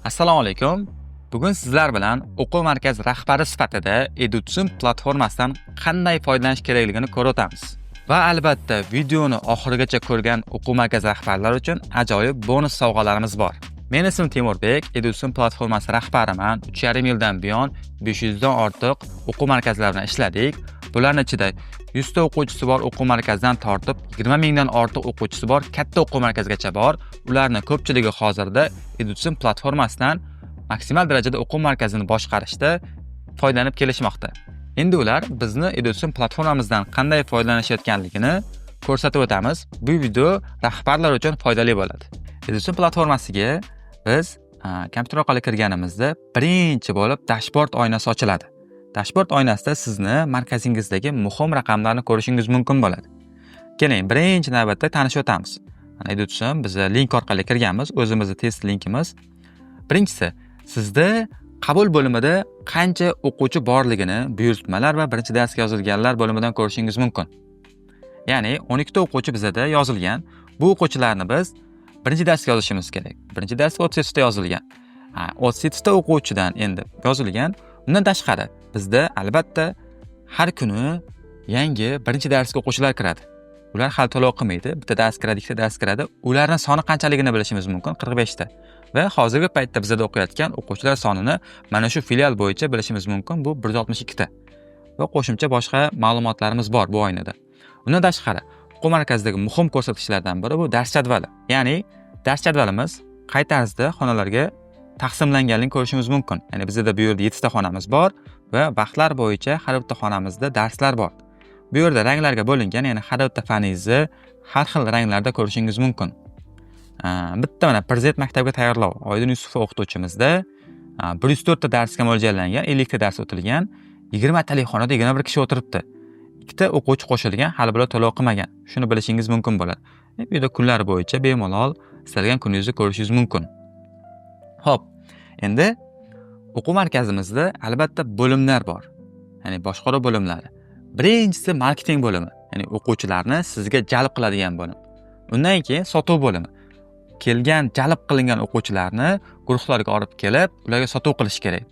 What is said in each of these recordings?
Assalomu alaykum. Bugun sizlar bilan o'quv markazi rahbari sifatida Edutsun platformasidan qanday foydalanish kerakligini ko'rib o'tamiz. Va albatta, videoni oxirigacha ko'rgan o'quv markazi rahbarlari uchun ajoyib bonus sovg'alarimiz bor. Men ismim Temurbek, Edutsun platformasi rahbariman. 3,5 yildan buyon 500 dan ortiq o'quv markazlari bilan ishladik. Bularning ichida 100 ta o'quvchisi bor o'quv markazidan tortib 20 mingdan ortiq o'quvchisi bor katta o'quv markazigacha bor. Ularning ko'pchiligi hozirda Edutsun platformasidan maksimal darajada o'quv markazini boshqarishda foydalanib kelishmoqda. Endi ular bizni Edutsun platformamizdan qanday foydalanishayotganligini ko'rsatib o'tamiz. Bu video rahbarlar uchun foydali bo'ladi. Edutsun platformasiga biz kompyuter orqali kirganimizda birinchi bo'lib dashbord oynasi ochiladi. Dashbord oynasida sizni markazingizdagi muhim raqamlarni ko'rishingiz mumkin bo'ladi. Keling, birinchi navbatda tanishib o'tamiz. Edutsun biz link orqali kirganmiz, o'zimizning test linkimiz. Birinchisi, sizda qabul bo'limida qancha o'quvchi borligini buyurtmalar va birinchi darsga yozilganlar bo'limidan ko'rishingiz mumkin. Ya'ni 12 ta o'quvchi bizda yozilgan. Bu o'quvchilarni biz birinchi darsga yozishimiz kerak. Birinchi darsga 37 ta yozilgan. 37 ta o'quvchidan endi yozilgan. Undan tashqari bizda albatta har kuni yangi birinchi darsga o'quvchilar kiradi. Ular hali to'liq o'qimaydi. Bitta dars kiradi, ikkita dars kiradi. Ularning soni qanchaligini bilishimiz mumkin? 45 ta. Va hozirgi paytda bizda o'qiyotgan o'quvchilar sonini mana shu filial bo'yicha bilishimiz mumkin. Bu 162 ta. Va qo'shimcha boshqa ma'lumotlarimiz bor bu oynada. Undan tashqari o'quv markazidagi muhim ko'rsatkichlardan biri bu dars jadvali. Ya'ni dars jadvalimiz qay tarzda xonalarga taqsimlanganligini ko'rishimiz mumkin. Ya'ni bizda bu yerda 7 ta xonamiz bor va vaqtlar bo'yicha har bitta xonamizda darslar bor. Bu yerda ranglarga bo'lingan, ya'ni har bitta faningizni har xil ranglarda ko'rishingiz mumkin. Bitta mana Prezident maktabga tayyorlov Oydin Yusufov o'qituvchimizda 104 ta darsga mo'ljallangan, 50 ta dars o'tilgan, 20 talik xonada 21 kishi o'tiribdi. Ikkita o'quvchi qo'shilgan, hali bular to'liq o'qimagan. Shuni bilishingiz mumkin bo'ladi. Bu yerda kunlar bo'yicha bemalol istalgan kuningizni ko'rishingiz mumkin. Xo'p, endi o'quv markazimizda albatta bo'limlar bor. Ya'ni boshqaruv bo'limlari. Birinchisi marketing bo'limi, ya'ni o'quvchilarni sizga jalb qiladigan bo'lim. Undan keyin sotuv bo'limi. Kelgan, jalb qilingan o'quvchilarni guruhlarga olib kelib, ularga sotuv qilish kerak.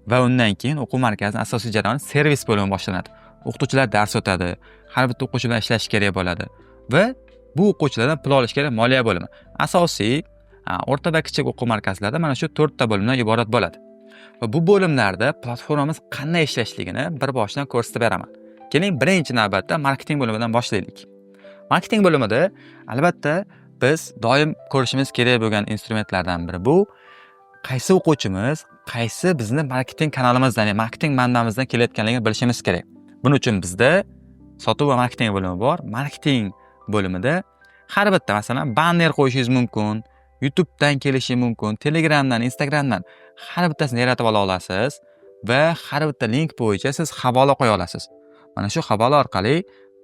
Va undan keyin o'quv markazining asosiy jarayoni servis bo'limi boshlanadi. O'qituvchilar dars o'tadi, har bitta o'quvchi bilan ishlash kerak bo'ladi va bu o'quvchilardan pul olish kerak moliya bo'limi. Asosiy o'rta va kichik o'quv markazlarida mana shu 4 ta bo'limdan iborat bo'ladi. Va bu bo'limlarda platformamiz qanday ishlashligini bir boshdan ko'rsatib beraman. Keling, birinchi navbatda marketing bo'limidan boshlaylik. Marketing bo'limida albatta biz doim ko'rishimiz kerak bo'lgan instrumentlardan biri bu qaysi o'quvchimiz, qaysi bizni marketing kanalimizdan, ya'ni marketing manbamizdan kelayotganligini bilishimiz kerak. Buning uchun bizda sotuv va marketing bo'limi bor. Marketing bo'limida har bitta masalan banner qo'yishingiz mumkin, YouTube'dan kelishi mumkin, Telegramdan, Instagramdan har bittasini yaratib ola olasiz va har bitta link bo'yicha siz havola qo'ya olasiz. Mana shu havola orqali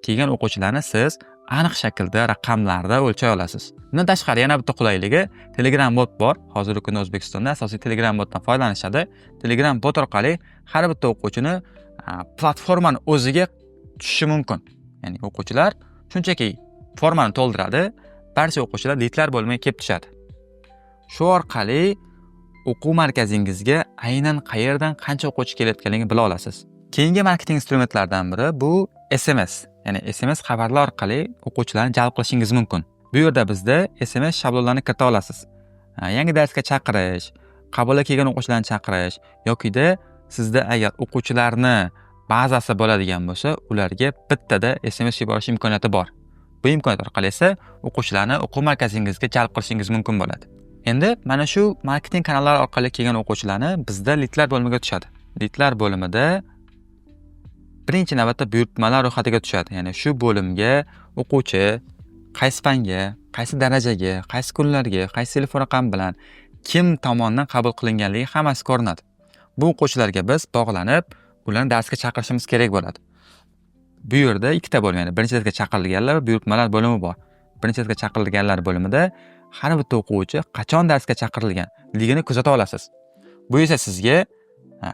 kelgan o'quvchilarni siz aniq shaklda raqamlarda o'lchay olasiz. Bundan tashqari yana bitta qulayligi Telegram bot bor. Hozirgi kunda O'zbekistonda asosiy Telegram botdan foydalanishadi. Telegram bot orqali har bitta o'quvchini platformaning o'ziga tushishi mumkin. Ya'ni o'quvchilar shunchaki formani to'ldiradi, barcha o'quvchilar lidlar bo'lmay kelib tushadi. Shu orqali o'quv markazingizga aynan qayerdan qancha o'quvchi kelayotganligini bila olasiz. Keyingi marketing instrumentlardan biri bu SMS. Ya'ni SMS xabarlar orqali o'quvchilarni jalb qilishingiz mumkin. Bu yerda bizda SMS shablonlarini kirita olasiz. Yangi darsga chaqirish, qabulga kelgan o'quvchilarni chaqirish yokida sizda agar o'quvchilarni bazasi bo'ladigan bo'lsa, ularga bittada SMS yuborish imkoniyati bor. Bu imkoniyat orqali esa o'quvchilarni o'quv markazingizga jalb qilishingiz mumkin bo'ladi. Endi mana shu marketing kanallari orqali kelgan o'quvchilarni bizda lidlar bo'limiga tushadi. Lidlar bo'limida birinchi navbatda buyurtmalar ro'yxatiga tushadi. Ya'ni shu bo'limga o'quvchi qaysi fanga, qaysi darajaga, qaysi kunlarga, qaysi telefon raqami bilan kim tomonidan qabul qilinganligi hammasi ko'rinadi. Bu o'quvchilarga biz bog'lanib, ularni darsga chaqirishimiz kerak bo'ladi. Bu yerda ikkita bo'lim, ya'ni birinchi darsga chaqirilganlar va buyurtmalar bo'limi bor. Birinchi darsga chaqirilganlar bo'limida har bitta o'quvchi qachon darsga chaqirilganligini kuzata olasiz. Bu esa sizga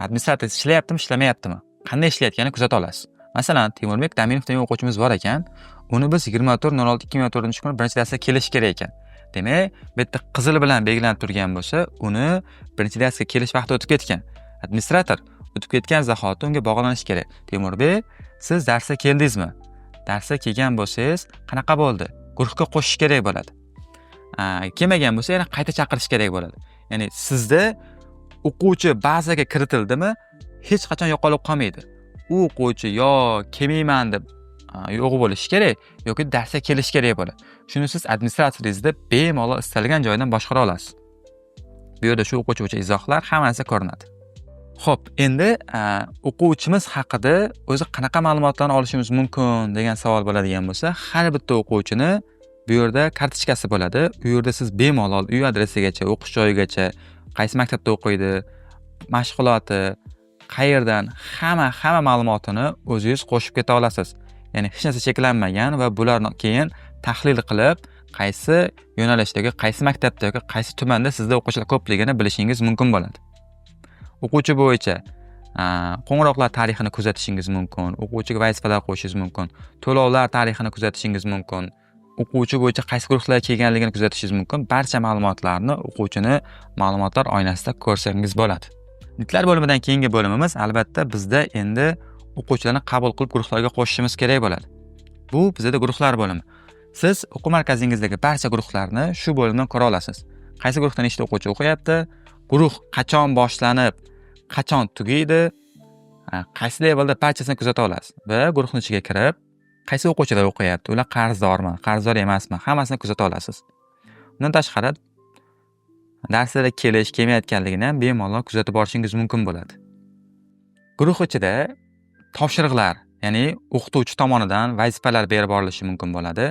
administrator ishlayaptimi, ishlamayaptimi, qanday ishlayotganini kuzata olasiz. Masalan, Temurbek Daminov degan o'quvchimiz bor ekan, uni biz 24/06/2024 kuni birinchi darsga kelish kerak ekan. Demak, bu yerda qizil bilan belgilanib turgan bo'lsa, uni birinchi darsga kelish vaqti o'tib ketgan. Administrator o'tib ketgan zahoti unga bog'lanish kerak. Temurbek, siz darsga keldingizmi? Darsga kelgan bo'lsangiz, qanaqa bo'ldi? Guruhga qo'shish kerak bo'ladi. Kelmagan bo'lsa, yana qayta chaqirish kerak bo'ladi. Ya'ni sizda o'quvchi bazaga kiritildimi, hech qachon yo'qolib qolmaydi. U o'quvchi yo kelmayman deb yo'q bo'lishi kerak yoki darsga kelish kerak bo'ladi. Shuni siz administratoringizda bemalol istalgan joydan boshqara olasiz. Bu yerda shu o'quvchi bo'yicha izohlar hammasi ko'rinadi. Xo'p, endi o'quvchimiz haqida o'zi qanaqa ma'lumotlarni olishimiz mumkin degan savol bo'ladigan bo'lsa, har bitta o'quvchini bu yerda kartochkasi bo'ladi. U yerda siz bemalol uy adresigacha, o'qish joyigacha, qaysi maktabda o'qiydi, mashg'uloti, qayerdan hamma ma'lumotini o'zingiz qo'shib keta olasiz. Ya'ni hech narsa cheklanmagan va bularni keyin tahlil qilib, qaysi yo'nalishdagi, qaysi maktabdagi, qaysi tumanda sizda o'quvchilar ko'pligini bilishingiz mumkin bo'ladi. O'quvchi bo'yicha qo'ng'iroqlar tarixini kuzatishingiz mumkin, o'quvchiga vazifalar qo'yishingiz mumkin, to'lovlar tarixini kuzatishingiz mumkin, o'quvchi bo'yicha qaysi guruhlarga kelganligini kuzatishingiz mumkin. Barcha ma'lumotlarni o'quvchini ma'lumotlar oynasida ko'rsangiz bo'ladi. Nitlar bo'limidan keyingi bo'limimiz albatta bizda endi o'quvchilarni qabul qilib guruhlarga qo'shishimiz kerak bo'ladi. Bu bizda guruhlar bo'limi. Siz o'quv markazingizdagi barcha guruhlarni shu bo'limdan ko'ra olasiz. Qaysi guruhda nechta o'quvchi o'qiyapti, guruh qachon boshlanib, qachon tugaydi, qaysi levelda barchasini kuzata olasiz va guruhning ichiga kirib, qaysi o'quvchilar o'qiyapti, ular qarzdormi, qarzdor emasmi, hammasini kuzata olasiz. Undan tashqari darslarga kelish, kelmayotganligini ham bemalol kuzatib borishingiz mumkin bo'ladi. Guruh ichida topshiriqlar, ya'ni o'qituvchi tomonidan vazifalar berib borilishi mumkin bo'ladi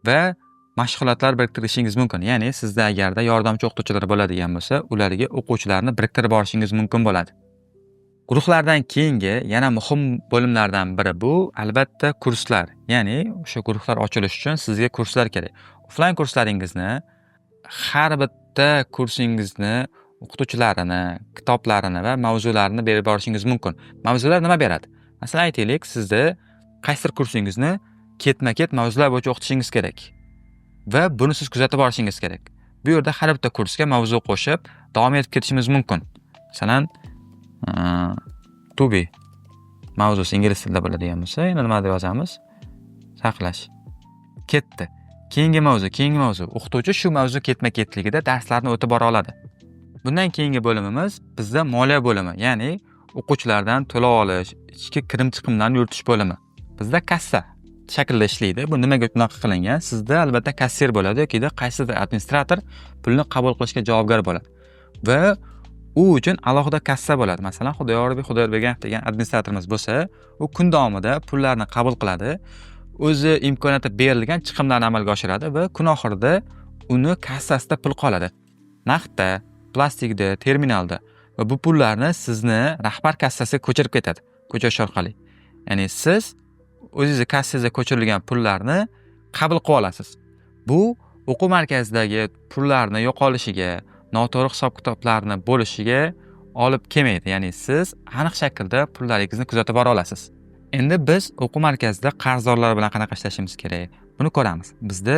va mashg'ulotlar biriktirishingiz mumkin. Ya'ni sizda agarda yordamchi o'qituvchilar bo'ladigan bo'lsa, ularga o'quvchilarni biriktirib borishingiz mumkin bo'ladi. Guruhlardan keyingi yana muhim bo'limlardan biri bu albatta kurslar. Ya'ni o'sha guruhlar ochilish uchun sizga kurslar kerak. Offline kurslaringizni har bitta kursingizni o'qituvchilarini, kitoblarini va mavzularini berib borishingiz mumkin. Mavzular nima beradi? Masalan, aytaylik, sizda qaysidir kursingizni ketma-ket mavzular bo'yicha o'qitishingiz kerak va buni siz kuzatib borishingiz kerak. Bu yerda har bitta kursga mavzu qo'shib davom etib ketishimiz mumkin. Masalan, to be mavzusi ingliz tilida bo'ladigan bo'lsa, yana nima deb yozamiz? Saqlash. Ketdi. Keyingi mavzu. O'qituvchi shu mavzu ketma-ketligida darslarni o'tib bora oladi. Bundan keyingi bo'limimiz bizda moliya bo'limi, ya'ni o'quvchilardan to'lov olish, ichki kirim-chiqimlarni yuritish bo'limi. Bizda kassa shaklda ishlaydi. Bu nimaga bunaqa qilingan? Sizda albatta kassir bo'ladi yoki qaysidir administrator pulni qabul qilishga javobgar bo'ladi. Va u uchun alohida kassa bo'ladi. Masalan, Xudoyorberganov degan administratorimiz bo'lsa, u kun davomida pullarni qabul qiladi, o'zi imkoniyati berilgan chiqimlarni amalga oshiradi va kun oxirida uni kassasida pul qoladi. Naqdda, plastikda, terminalda va bu pullarni sizni rahbar kassasiga ko'chirib ketadi, ko'chirish orqali. Ya'ni siz o'zingiz kassangizga ko'chirilgan pullarni qabul qilib olasiz. Bu o'quv markazidagi pullarni yo'qolishiga, noto'g'ri hisob-kitoblarni bo'lishiga olib kelmaydi. Ya'ni siz aniq shaklda pullaringizni kuzatib bora olasiz. Endi biz o'quv markazida qarzdorlar bilan qanaqa ishlashimiz kerak? Buni ko'ramiz. Bizda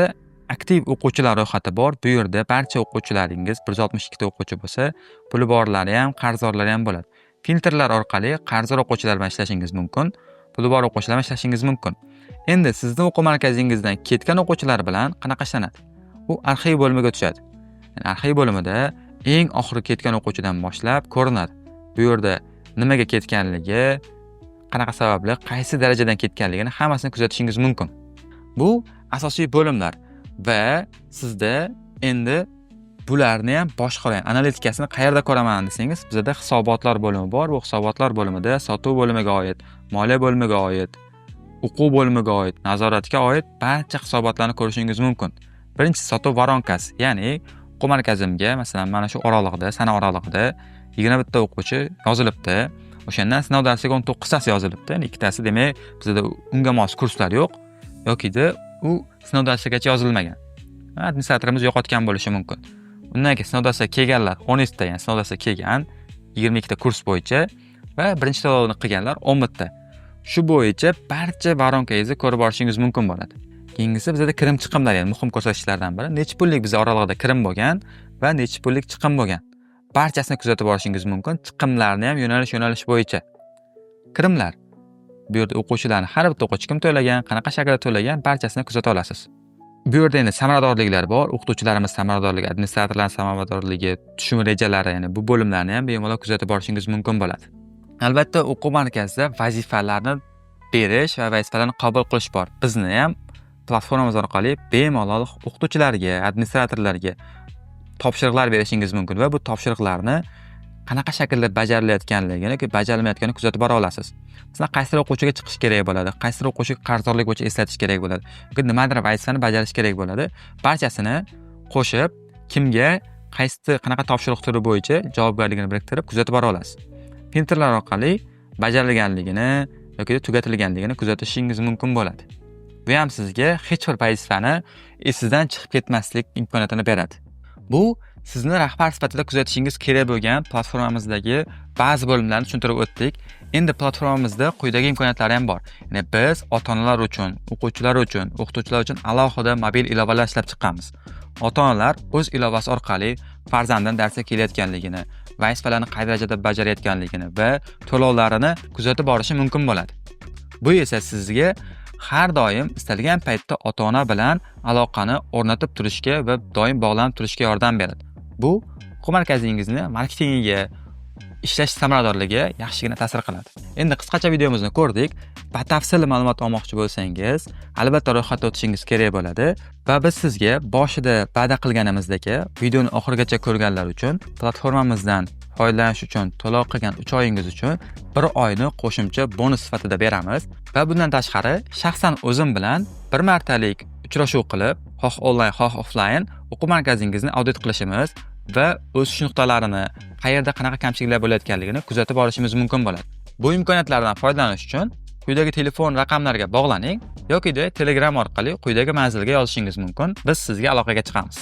aktiv o'quvchilar ro'yxati bor. Bu yerda barcha o'quvchilaringiz 162 ta o'quvchi bo'lsa, puli borlari ham, qarzdorlari ham bo'ladi. Filtrlar orqali qarzdor o'quvchilar bilan ishlashingiz mumkin, puli bor o'quvchilar bilan ishlashingiz mumkin. Endi sizning o'quv markazingizdan ketgan o'quvchilar bilan qanaqa ishlanadi? U arxiv bo'limiga tushadi. Ya'ni arxiv bo'limida eng oxirgi ketgan o'quvchidan boshlab ko'rinadi. Bu yerda nimaga ketganligi, qanaqa sababli, qaysi darajadan ketganligini hammasini kuzatishingiz mumkin. Bu asosiy bo'limlar va sizda endi bularni ham boshqaring. Analitikasini qayerda ko'raman desangiz, bizda hisobotlar bo'limi bor. Bu hisobotlar bo'limida sotuv bo'limiga oid, moliya bo'limiga oid, o'quv bo'limiga oid, nazoratga oid barcha hisobotlarni ko'rishingiz mumkin. Birinchisi sotuv voronkasi, ya'ni o'quv markazimga masalan mana shu oralig'ida, sana oralig'ida 21 ta o'quvchi yozilibdi. O'shandan sinov darsiga 19 tasi yozilibdi. Ya'ni ikkitasi demak bizda unga mos kurslar yo'q yokida u sinov darsigacha yozilmagan. Administratorimiz yo'qotgan bo'lishi mumkin. Undan keyin sinov darsiga kelganlar 12 ta, ya'ni sinov darsiga kelgan 22 ta kurs bo'yicha va birinchi to'lovni qilganlar 11 ta. Shu bo'yicha barcha varonkangizni ko'rib borishingiz mumkin bo'ladi. Keyingisi bizda kirim chiqimlar, ya'ni muhim ko'rsatkichlardan biri. Necha pullik bizda oralig'ida kirim bo'lgan va necha pullik chiqim bo'lgan. Barchasini kuzatib borishingiz mumkin. Chiqimlarni ham yo'nalish bo'yicha. Kirimlar. Bu yerda o'quvchilarning har bitta o'quvchi kim to'lagan, qanaqa shaklda to'lagan, barchasini kuzata olasiz. Bu yerda endi samaradorliklar bor. O'qituvchilarimiz samaradorligi, administratorlar samaradorligi, tushum rejalari, ya'ni bu bo'limlarni ham bemalol kuzatib borishingiz mumkin bo'ladi. Albatta, o'quv markazida vazifalarni berish va vazifalarni qabul qilish bor. Bizni ham platformamiz orqali bemalol o'qituvchilarga, administratorlarga topshiriqlar berishingiz mumkin va bu topshiriqlarni qanaqa shaklda bajarilayotganligini yoki bajarilmayotganini kuzatib bora olasiz. Masalan, qaysi o'quvchiga chiqish kerak bo'ladi, qaysi o'quvchiga qarzdorlik bo'yicha eslatish kerak bo'ladi, yoki nimadir vazifani bajarish kerak bo'ladi. Barchasini qo'shib, kimga qanaqa topshiriq turi bo'yicha javobgarligini biriktirib kuzatib bora olasiz. Printerlar orqali bajarilganligini yoki tugatilganligini kuzatishingiz mumkin bo'ladi. Bu ham sizga hech bir vazifani esingizdan chiqib ketmaslik imkoniyatini beradi. Bu sizni rahbar sifatida kuzatishingiz kerak bo'lgan platformamizdagi ba'zi bo'limlarni tushuntirib o'tdik. Endi platformamizda quyidagi imkoniyatlar ham bor. Ya'ni biz ota-onalar uchun, o'quvchilar uchun, o'qituvchilar uchun alohida mobil ilovalar ishlab chiqqanmiz. Ota-onalar o'z ilovasi orqali farzandining darsga kelayotganligini, vazifalarni qay darajada bajarayotganligini va to'lovlarini kuzatib borishi mumkin bo'ladi. Bu esa sizga har doim istalgan paytda ota-ona bilan aloqani o'rnatib turishga va doim bog'lanib turishga yordam beradi. Bu o'quv markazingizni marketingiga, ishlash samaradorligiga yaxshigina ta'sir qiladi. Endi qisqacha videomizni ko'rdik. Batafsil ma'lumot olmoqchi bo'lsangiz, albatta ro'yxatdan o'tishingiz kerak bo'ladi va biz sizga boshida va'da qilganimizdek videoni oxirigacha ko'rganlar uchun platformamizdan foydalanish uchun to'lov qilgan 3 oyingiz uchun 1 oyni qo'shimcha bonus sifatida beramiz va bundan tashqari shaxsan o'zim bilan bir martalik uchrashuv qilib, xoh onlayn, xoh offlayn o'quv markazingizni audit qilishimiz va o'sish nuqtalarini, qayerda qanaqa kamchiliklar bo'layotganligini kuzatib borishimiz mumkin bo'ladi. Bu imkoniyatlardan foydalanish uchun quyidagi telefon raqamlariga bog'laning yoki Telegram orqali quyidagi manzilga yozishingiz mumkin. Biz sizga aloqaga chiqamiz.